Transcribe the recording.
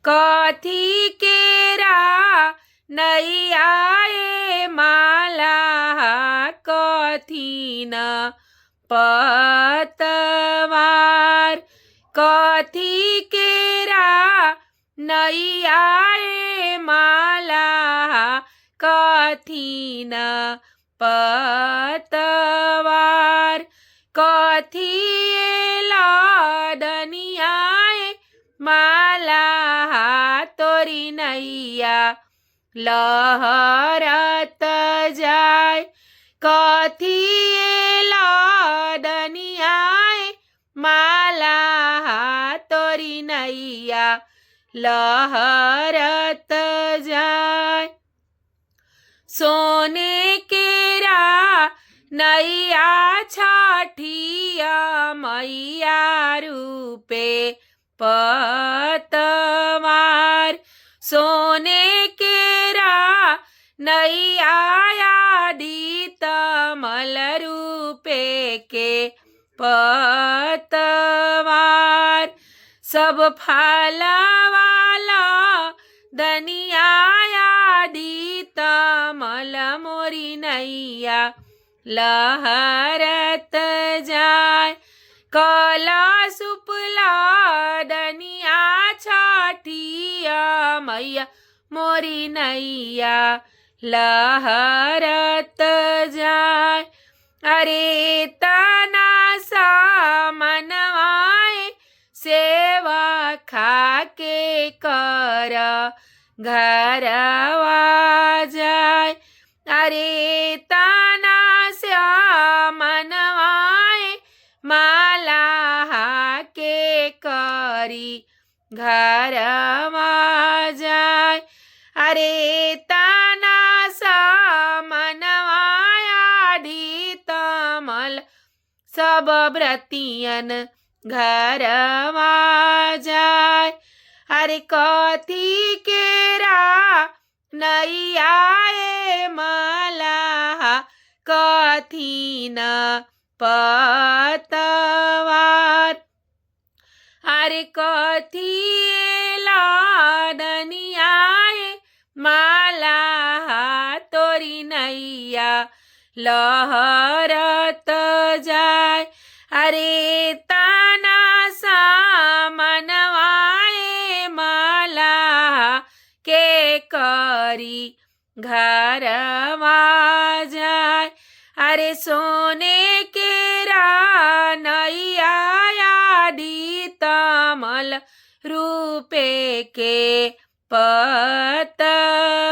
कथी केरा नैया ए माला कथी न पतवार। कथी केरा नैया ए माला कथी न पतवार। कथी लदनिया ए माला तोरी नैया लहरत जाय। कथी लदनिया ए माला तोरी नैया लहरत जाय। सोने केरा नैया छठिया मैया रूपे पतवार। सोने केरा नैया आदित मल रूपे के पतवार। सब फलवाला दनिया आदित मल मोरी नैया लहरत जाय। कलशुप लदनिया छठिया मैया मोरी नैया लहरत जाय। अरे तना मनवाए सेवा खाके कर घरवा जाय। अरे तना मनवाए माला के करी घरवा जाय। अरे तना मनवाया आदित मल सब व्रतियन घरवा जाय। अरे कथी केरा नैया ए माला कथी न पतवार। अरे कथी लदनिया ए माला तोरी नैया लहरत जाय। अरे तना मनवाए माला के करी घरवा जाय। अरे सोने केरा नैया आदित मल रूपे के पतवार।